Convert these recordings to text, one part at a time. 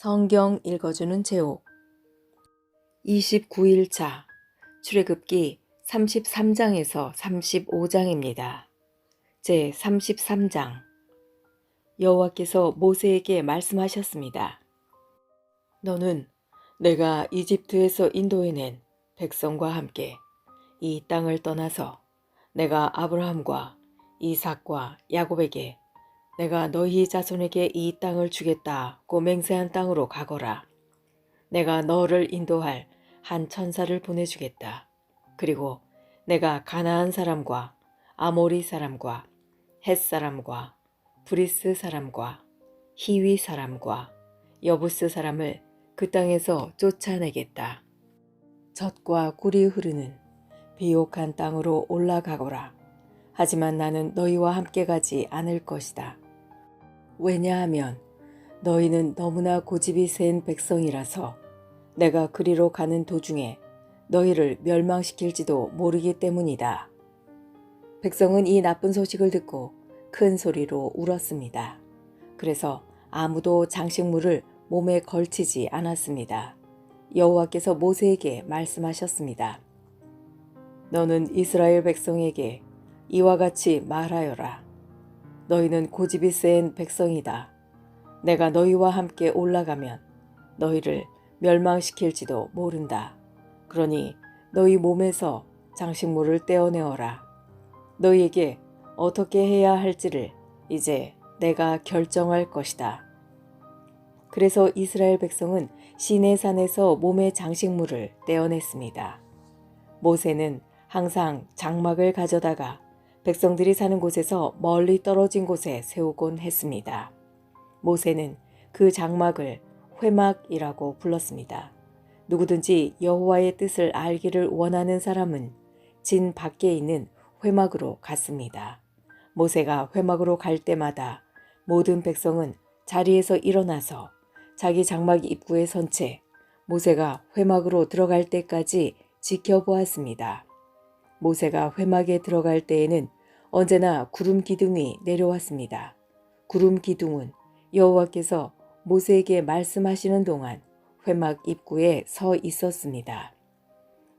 성경 읽어주는 제옥 29일차 출애굽기 33장에서 35장입니다. 제 33장 여호와께서 모세에게 말씀하셨습니다. 너는 내가 이집트에서 인도해낸 백성과 함께 이 땅을 떠나서 내가 아브라함과 이삭과 야곱에게 내가 너희 자손에게 이 땅을 주겠다고 맹세한 땅으로 가거라. 내가 너를 인도할 한 천사를 보내주겠다. 그리고 내가 가나안 사람과 아모리 사람과 헷 사람과 브리스 사람과 히위 사람과 여부스 사람을 그 땅에서 쫓아내겠다. 젖과 꿀이 흐르는 비옥한 땅으로 올라가거라. 하지만 나는 너희와 함께 가지 않을 것이다. 왜냐하면 너희는 너무나 고집이 센 백성이라서 내가 그리로 가는 도중에 너희를 멸망시킬지도 모르기 때문이다. 백성은 이 나쁜 소식을 듣고 큰 소리로 울었습니다. 그래서 아무도 장식물을 몸에 걸치지 않았습니다. 여호와께서 모세에게 말씀하셨습니다. 너는 이스라엘 백성에게 이와 같이 말하여라. 너희는 고집이 센 백성이다. 내가 너희와 함께 올라가면 너희를 멸망시킬지도 모른다. 그러니 너희 몸에서 장식물을 떼어내어라. 너희에게 어떻게 해야 할지를 이제 내가 결정할 것이다. 그래서 이스라엘 백성은 시내산에서 몸의 장식물을 떼어냈습니다. 모세는 항상 장막을 가져다가 백성들이 사는 곳에서 멀리 떨어진 곳에 세우곤 했습니다. 모세는 그 장막을 회막이라고 불렀습니다. 누구든지 여호와의 뜻을 알기를 원하는 사람은 진 밖에 있는 회막으로 갔습니다. 모세가 회막으로 갈 때마다 모든 백성은 자리에서 일어나서 자기 장막 입구에 선 채 모세가 회막으로 들어갈 때까지 지켜보았습니다. 모세가 회막에 들어갈 때에는 언제나 구름 기둥이 내려왔습니다. 구름 기둥은 여호와께서 모세에게 말씀하시는 동안 회막 입구에 서 있었습니다.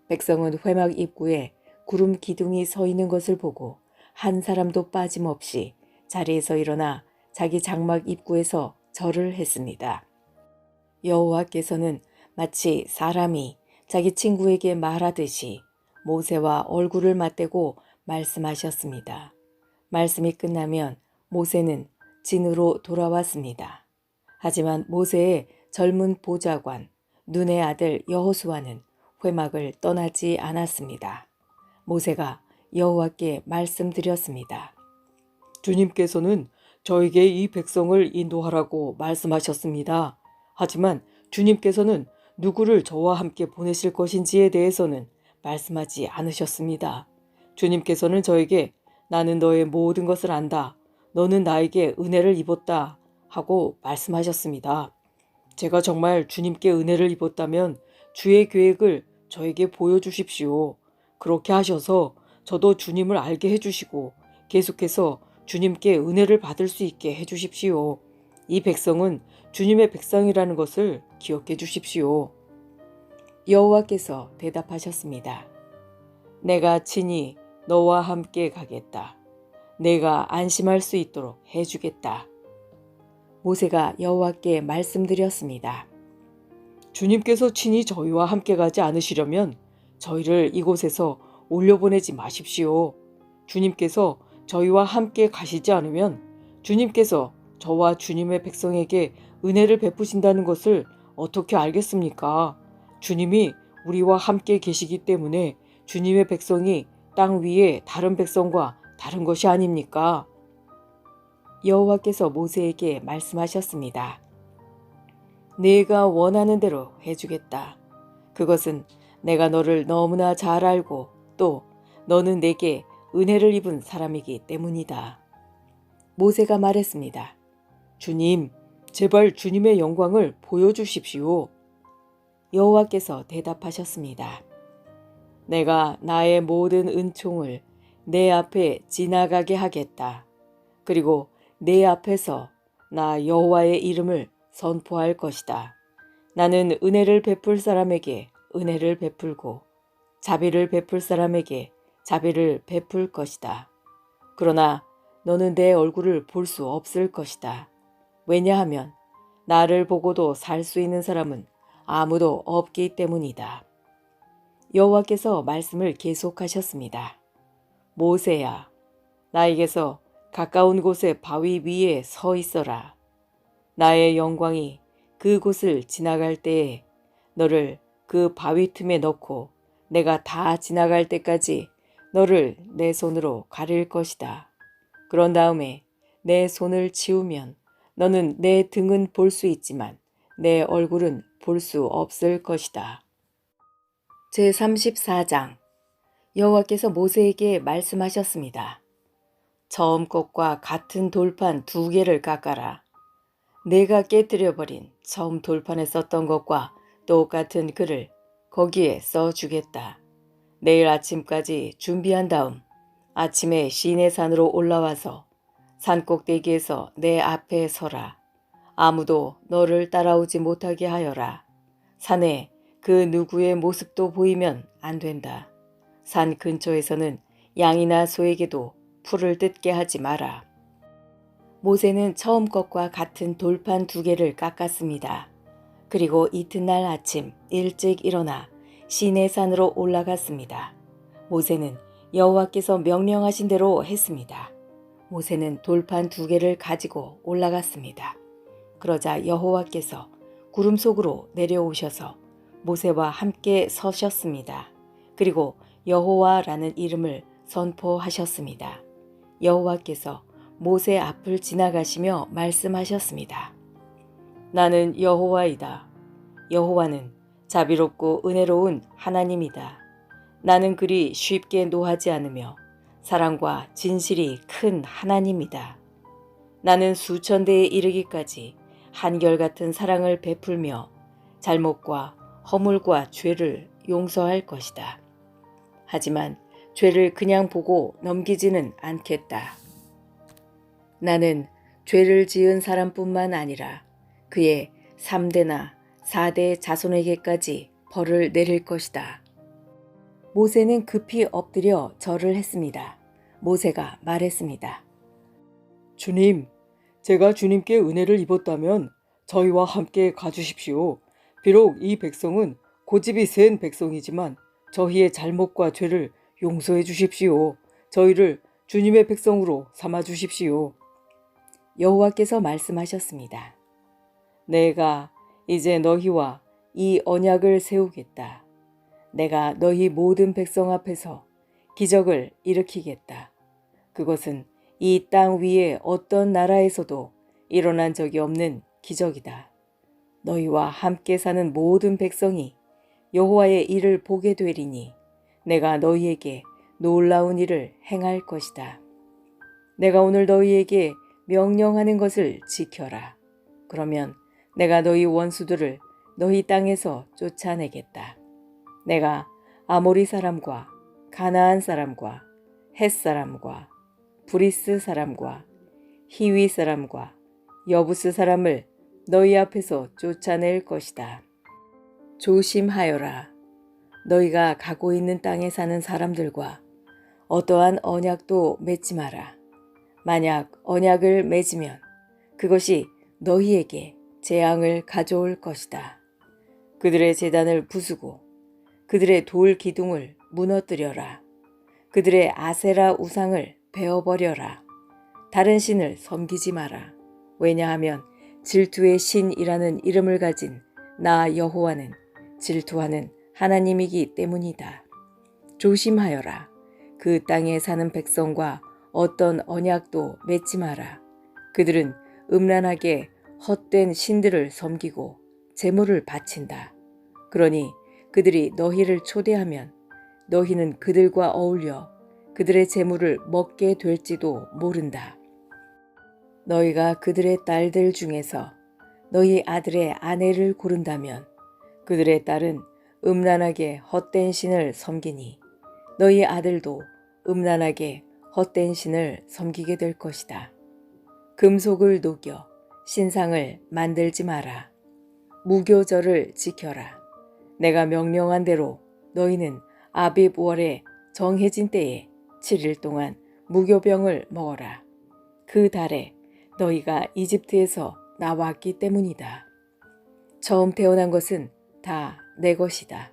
백성은 회막 입구에 구름 기둥이 서 있는 것을 보고 한 사람도 빠짐없이 자리에서 일어나 자기 장막 입구에서 절을 했습니다. 여호와께서는 마치 사람이 자기 친구에게 말하듯이 모세와 얼굴을 맞대고 말씀하셨습니다. 말씀이 끝나면 모세는 진으로 돌아왔습니다. 하지만 모세의 젊은 보좌관 눈의 아들 여호수아는 회막을 떠나지 않았습니다. 모세가 여호와께 말씀드렸습니다. 주님께서는 저에게 이 백성을 인도하라고 말씀하셨습니다. 하지만 주님께서는 누구를 저와 함께 보내실 것인지에 대해서는 말씀하지 않으셨습니다. 주님께서는 저에게 나는 너의 모든 것을 안다. 너는 나에게 은혜를 입었다. 하고 말씀하셨습니다. 제가 정말 주님께 은혜를 입었다면 주의 계획을 저에게 보여주십시오. 그렇게 하셔서 저도 주님을 알게 해주시고 계속해서 주님께 은혜를 받을 수 있게 해주십시오. 이 백성은 주님의 백성이라는 것을 기억해 주십시오. 여호와께서 대답하셨습니다. 내가 친히 너와 함께 가겠다. 내가 안심할 수 있도록 해주겠다. 모세가 여호와께 말씀드렸습니다. 주님께서 친히 저희와 함께 가지 않으시려면 저희를 이곳에서 올려보내지 마십시오. 주님께서 저희와 함께 가시지 않으면 주님께서 저와 주님의 백성에게 은혜를 베푸신다는 것을 어떻게 알겠습니까? 주님이 우리와 함께 계시기 때문에 주님의 백성이 땅 위에 다른 백성과 다른 것이 아닙니까? 여호와께서 모세에게 말씀하셨습니다. 네가 원하는 대로 해주겠다. 그것은 내가 너를 너무나 잘 알고 또 너는 내게 은혜를 입은 사람이기 때문이다. 모세가 말했습니다. 주님, 제발 주님의 영광을 보여주십시오. 여호와께서 대답하셨습니다. 내가 나의 모든 은총을 내 앞에 지나가게 하겠다. 그리고 내 앞에서 나 여호와의 이름을 선포할 것이다. 나는 은혜를 베풀 사람에게 은혜를 베풀고 자비를 베풀 사람에게 자비를 베풀 것이다. 그러나 너는 내 얼굴을 볼 수 없을 것이다. 왜냐하면 나를 보고도 살 수 있는 사람은 아무도 없기 때문이다. 여호와께서 말씀을 계속하셨습니다. 모세야, 나에게서 가까운 곳의 바위 위에 서 있어라. 나의 영광이 그곳을 지나갈 때에 너를 그 바위 틈에 넣고 내가 다 지나갈 때까지 너를 내 손으로 가릴 것이다. 그런 다음에 내 손을 치우면 너는 내 등은 볼 수 있지만 내 얼굴은 볼 수 없을 것이다. 제34장 여호와께서 모세에게 말씀하셨습니다. 처음 것과 같은 돌판 2개를 깎아라. 내가 깨뜨려버린 처음 돌판에 썼던 것과 똑같은 글을 거기에 써주겠다. 내일 아침까지 준비한 다음 아침에 시내산으로 올라와서 산꼭대기에서 내 앞에 서라. 아무도 너를 따라오지 못하게 하여라. 산에 그 누구의 모습도 보이면 안 된다. 산 근처에서는 양이나 소에게도 풀을 뜯게 하지 마라. 모세는 처음 것과 같은 돌판 2개를 깎았습니다. 그리고 이튿날 아침 일찍 일어나 시내산으로 올라갔습니다. 모세는 여호와께서 명령하신 대로 했습니다. 모세는 돌판 2개를 가지고 올라갔습니다. 그러자 여호와께서 구름 속으로 내려오셔서 모세와 함께 서셨습니다. 그리고 여호와라는 이름을 선포하셨습니다. 여호와께서 모세 앞을 지나가시며 말씀하셨습니다. 나는 여호와이다. 여호와는 자비롭고 은혜로운 하나님이다. 나는 그리 쉽게 노하지 않으며 사랑과 진실이 큰 하나님이다. 나는 수천 대에 이르기까지 한결같은 사랑을 베풀며 잘못과 허물과 죄를 용서할 것이다. 하지만 죄를 그냥 보고 넘기지는 않겠다. 나는 죄를 지은 사람뿐만 아니라 그의 3대나 4대 자손에게까지 벌을 내릴 것이다. 모세는 급히 엎드려 절을 했습니다. 모세가 말했습니다. 주님, 제가 주님께 은혜를 입었다면 저희와 함께 가주십시오. 비록 이 백성은 고집이 센 백성이지만 저희의 잘못과 죄를 용서해 주십시오. 저희를 주님의 백성으로 삼아 주십시오. 여호와께서 말씀하셨습니다. 내가 이제 너희와 이 언약을 세우겠다. 내가 너희 모든 백성 앞에서 기적을 일으키겠다. 그것은 이 땅 위에 어떤 나라에서도 일어난 적이 없는 기적이다. 너희와 함께 사는 모든 백성이 여호와의 일을 보게 되리니 내가 너희에게 놀라운 일을 행할 것이다. 내가 오늘 너희에게 명령하는 것을 지켜라. 그러면 내가 너희 원수들을 너희 땅에서 쫓아내겠다. 내가 아모리 사람과 가나안 사람과 헷 사람과 브리스 사람과 히위 사람과 여부스 사람을 너희 앞에서 쫓아낼 것이다. 조심하여라. 너희가 가고 있는 땅에 사는 사람들과 어떠한 언약도 맺지 마라. 만약 언약을 맺으면 그것이 너희에게 재앙을 가져올 것이다. 그들의 제단을 부수고 그들의 돌 기둥을 무너뜨려라. 그들의 아세라 우상을 베어버려라. 다른 신을 섬기지 마라. 왜냐하면 질투의 신이라는 이름을 가진 나 여호와는 질투하는 하나님이기 때문이다. 조심하여라. 그 땅에 사는 백성과 어떤 언약도 맺지 마라. 그들은 음란하게 헛된 신들을 섬기고 제물을 바친다. 그러니 그들이 너희를 초대하면 너희는 그들과 어울려 그들의 제물을 먹게 될지도 모른다. 너희가 그들의 딸들 중에서 너희 아들의 아내를 고른다면 그들의 딸은 음란하게 헛된 신을 섬기니 너희 아들도 음란하게 헛된 신을 섬기게 될 것이다. 금속을 녹여 신상을 만들지 마라. 무교절을 지켜라. 내가 명령한 대로 너희는 아빕 월에 정해진 때에 7일 동안 무교병을 먹어라. 그 달에 너희가 이집트에서 나왔기 때문이다. 처음 태어난 것은 다 내 것이다.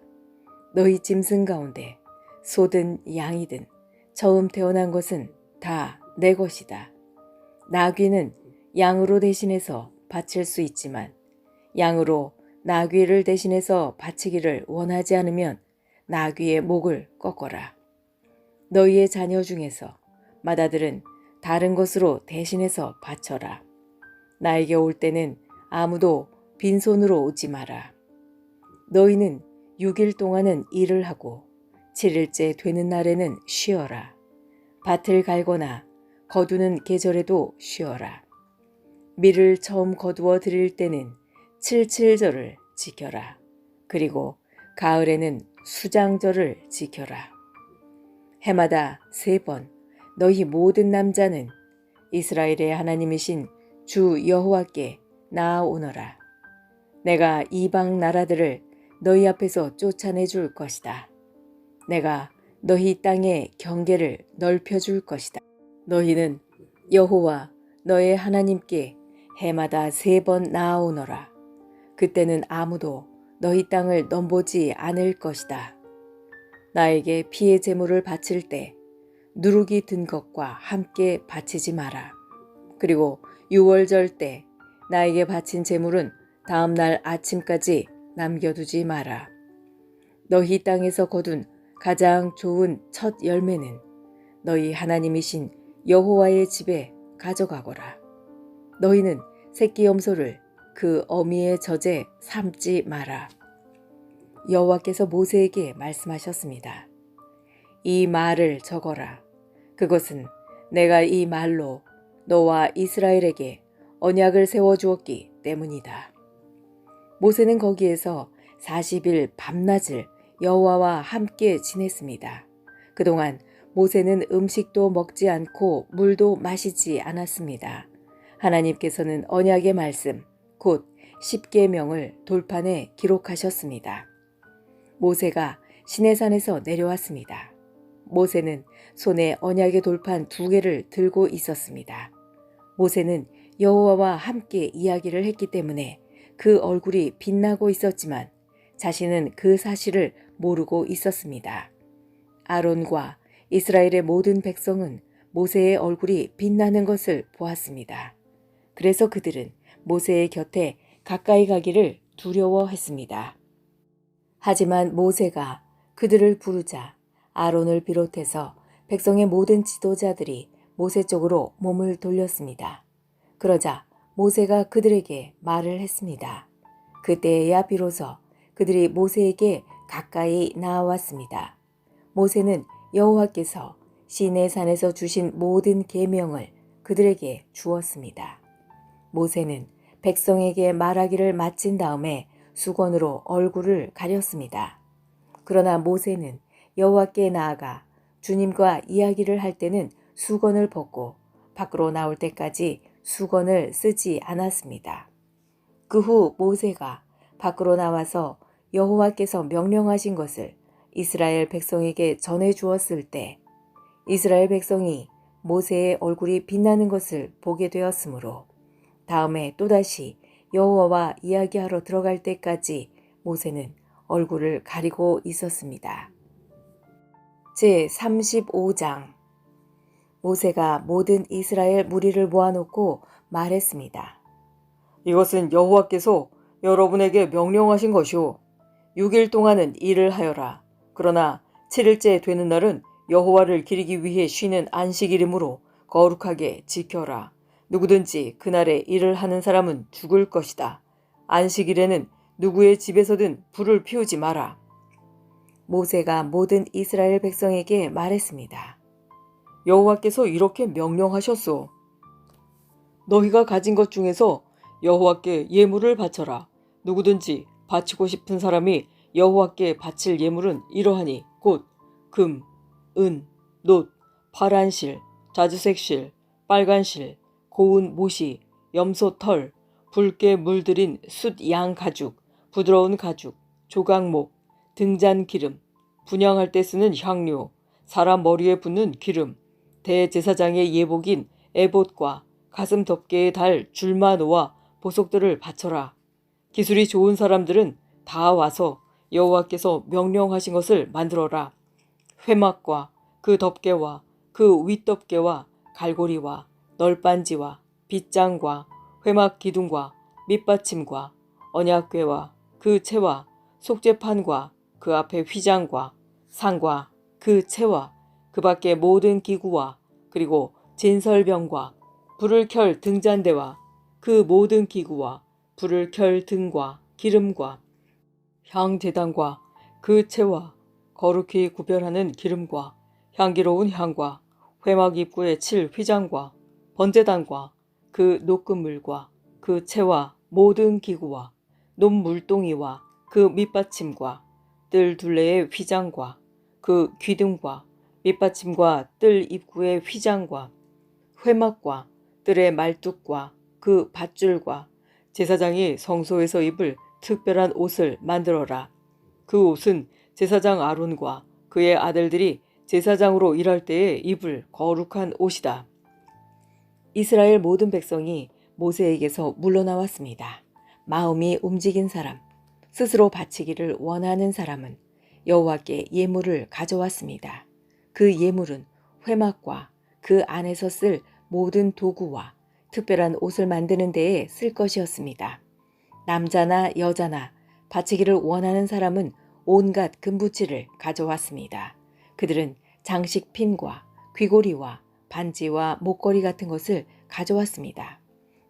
너희 짐승 가운데 소든 양이든 처음 태어난 것은 다 내 것이다. 나귀는 양으로 대신해서 바칠 수 있지만 양으로 나귀를 대신해서 바치기를 원하지 않으면 나귀의 목을 꺾어라. 너희의 자녀 중에서 맏아들은 다른 것으로 대신해서 바쳐라. 나에게 올 때는 아무도 빈손으로 오지 마라. 너희는 6일 동안은 일을 하고 7일째 되는 날에는 쉬어라. 밭을 갈거나 거두는 계절에도 쉬어라. 밀을 처음 거두어 드릴 때는 77절을 지켜라. 그리고 가을에는 수장절을 지켜라. 해마다 3번 너희 모든 남자는 이스라엘의 하나님이신 주 여호와께 나아오너라. 내가 이방 나라들을 너희 앞에서 쫓아내줄 것이다. 내가 너희 땅의 경계를 넓혀줄 것이다. 너희는 여호와 너의 하나님께 해마다 3번 나아오너라. 그때는 아무도 너희 땅을 넘보지 않을 것이다. 나에게 피의 제물을 바칠 때 누룩이 든 것과 함께 바치지 마라. 그리고 6월절 때 나에게 바친 제물은 다음 날 아침까지 남겨두지 마라. 너희 땅에서 거둔 가장 좋은 첫 열매는 너희 하나님이신 여호와의 집에 가져가거라. 너희는 새끼 염소를 그 어미의 젖에 삶지 마라. 여호와께서 모세에게 말씀하셨습니다. 이 말을 적어라. 그것은 내가 이 말로 너와 이스라엘에게 언약을 세워주었기 때문이다. 모세는 거기에서 40일 밤낮을 여호와와 함께 지냈습니다. 그동안 모세는 음식도 먹지 않고 물도 마시지 않았습니다. 하나님께서는 언약의 말씀, 곧 10계명을 돌판에 기록하셨습니다. 모세가 시내산에서 내려왔습니다. 모세는 손에 언약의 돌판 2개를 들고 있었습니다. 모세는 여호와와 함께 이야기를 했기 때문에 그 얼굴이 빛나고 있었지만 자신은 그 사실을 모르고 있었습니다. 아론과 이스라엘의 모든 백성은 모세의 얼굴이 빛나는 것을 보았습니다. 그래서 그들은 모세의 곁에 가까이 가기를 두려워했습니다. 하지만 모세가 그들을 부르자 아론을 비롯해서 백성의 모든 지도자들이 모세 쪽으로 몸을 돌렸습니다. 그러자 모세가 그들에게 말을 했습니다. 그때야 비로소 그들이 모세에게 가까이 나아왔습니다. 모세는 여호와께서 시내산에서 주신 모든 계명을 그들에게 주었습니다. 모세는 백성에게 말하기를 마친 다음에 수건으로 얼굴을 가렸습니다. 그러나 모세는 여호와께 나아가 주님과 이야기를 할 때는 수건을 벗고 밖으로 나올 때까지 수건을 쓰지 않았습니다. 그 후 모세가 밖으로 나와서 여호와께서 명령하신 것을 이스라엘 백성에게 전해 주었을 때 이스라엘 백성이 모세의 얼굴이 빛나는 것을 보게 되었으므로 다음에 또다시 여호와와 이야기하러 들어갈 때까지 모세는 얼굴을 가리고 있었습니다. 제35장 모세가 모든 이스라엘 무리를 모아놓고 말했습니다. 이것은 여호와께서 여러분에게 명령하신 것이오. 6일 동안은 일을 하여라. 그러나 7일째 되는 날은 여호와를 기리기 위해 쉬는 안식일이므로 거룩하게 지켜라. 누구든지 그날에 일을 하는 사람은 죽을 것이다. 안식일에는 누구의 집에서든 불을 피우지 마라. 모세가 모든 이스라엘 백성에게 말했습니다. 여호와께서 이렇게 명령하셨소. 너희가 가진 것 중에서 여호와께 예물을 바쳐라. 누구든지 바치고 싶은 사람이 여호와께 바칠 예물은 이러하니 곧 금, 은, 놋, 파란 실, 자주색 실, 빨간 실, 고운 모시, 염소 털, 붉게 물들인 숫양 가죽, 부드러운 가죽, 조각목, 등잔 기름, 분향할 때 쓰는 향료, 사람 머리에 붓는 기름, 대제사장의 예복인 에봇과 가슴 덮개에 달 줄마 놓아 보석들을 바쳐라. 기술이 좋은 사람들은 다 와서 여호와께서 명령하신 것을 만들어라. 회막과 그 덮개와 그 윗덮개와 갈고리와 널빤지와 빗장과 회막 기둥과 밑받침과 언약궤와 그 채와 속죄판과 그 앞에 휘장과 상과 그 채와 그 밖의 모든 기구와 그리고 진설병과 불을 켤 등잔대와 그 모든 기구와 불을 켤 등과 기름과 향제단과 그 채와 거룩히 구별하는 기름과 향기로운 향과 회막 입구에 칠 휘장과 번제단과 그 녹금물과 그 채와 모든 기구와 논물동이와 그 밑받침과 뜰 둘레의 휘장과 그 기둥과 밑받침과 뜰 입구의 휘장과 회막과 뜰의 말뚝과 그 밧줄과 제사장이 성소에서 입을 특별한 옷을 만들어라. 그 옷은 제사장 아론과 그의 아들들이 제사장으로 일할 때에 입을 거룩한 옷이다. 이스라엘 모든 백성이 모세에게서 물러나왔습니다. 마음이 움직인 사람, 스스로 바치기를 원하는 사람은 여호와께 예물을 가져왔습니다. 그 예물은 회막과 그 안에서 쓸 모든 도구와 특별한 옷을 만드는 데에 쓸 것이었습니다. 남자나 여자나 바치기를 원하는 사람은 온갖 금부치를 가져왔습니다. 그들은 장식핀과 귀고리와 반지와 목걸이 같은 것을 가져왔습니다.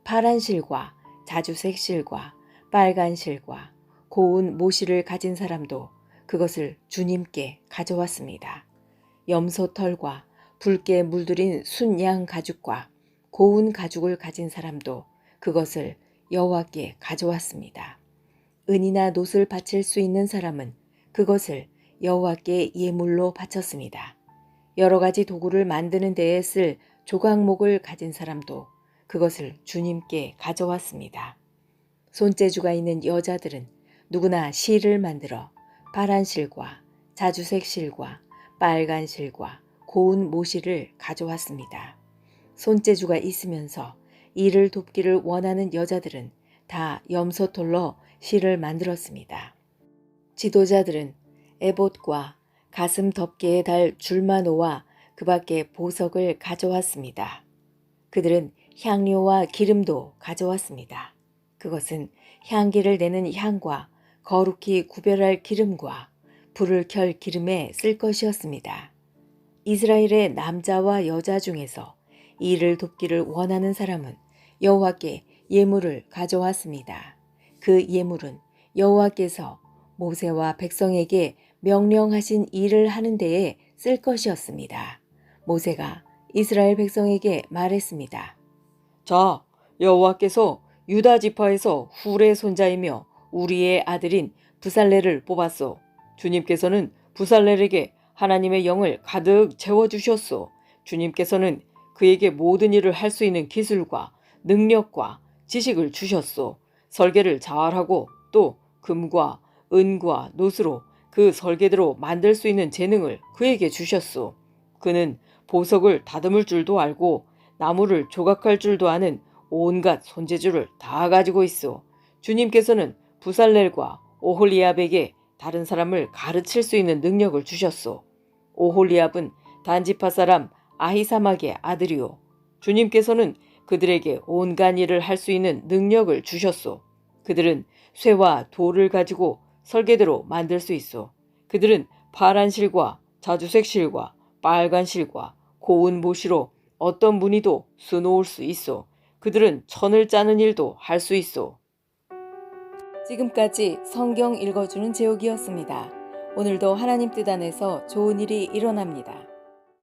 파란 실과 자주색 실과 빨간 실과 고운 모실을 가진 사람도 그것을 주님께 가져왔습니다. 염소털과 붉게 물들인 순양 가죽과 고운 가죽을 가진 사람도 그것을 여호와께 가져왔습니다. 은이나 놋을 바칠 수 있는 사람은 그것을 여호와께 예물로 바쳤습니다. 여러 가지 도구를 만드는 데에 쓸 조각목을 가진 사람도 그것을 주님께 가져왔습니다. 손재주가 있는 여자들은 누구나 실을 만들어 파란 실과 자주색 실과 빨간 실과 고운 모실을 가져왔습니다. 손재주가 있으면서 일을 돕기를 원하는 여자들은 다 염소털로 실을 만들었습니다. 지도자들은 에봇과 가슴 덮개에 달 줄마노와 그 밖에 보석을 가져왔습니다. 그들은 향료와 기름도 가져왔습니다. 그것은 향기를 내는 향과 거룩히 구별할 기름과 불을 켤 기름에 쓸 것이었습니다. 이스라엘의 남자와 여자 중에서 일을 돕기를 원하는 사람은 여호와께 예물을 가져왔습니다. 그 예물은 여호와께서 모세와 백성에게 명령하신 일을 하는 데에 쓸 것이었습니다. 모세가 이스라엘 백성에게 말했습니다. 자, 여호와께서 유다 지파에서 훌의 손자이며 우리의 아들인 부살렐을 뽑았소. 주님께서는 부살렐에게 하나님의 영을 가득 채워주셨소. 주님께서는 그에게 모든 일을 할 수 있는 기술과 능력과 지식을 주셨소. 설계를 잘하고 또 금과 은과 놋으로 그 설계대로 만들 수 있는 재능을 그에게 주셨소. 그는 보석을 다듬을 줄도 알고 나무를 조각할 줄도 아는 온갖 손재주를 다 가지고 있어. 주님께서는 부살렐과 오홀리압에게 다른 사람을 가르칠 수 있는 능력을 주셨소. 오홀리압은 단지파 사람 아히사막의 아들이요. 주님께서는 그들에게 온갖 일을 할 수 있는 능력을 주셨소. 그들은 쇠와 돌을 가지고 설계대로 만들 수 있어. 그들은 파란 실과 자주색 실과 빨간 실과 고운 모시로 어떤 무늬도 수놓을 수 있어. 그들은 천을 짜는 일도 할 수 있어. 지금까지 성경 읽어주는 제옥이었습니다. 오늘도 하나님 뜻 안에서 좋은 일이 일어납니다.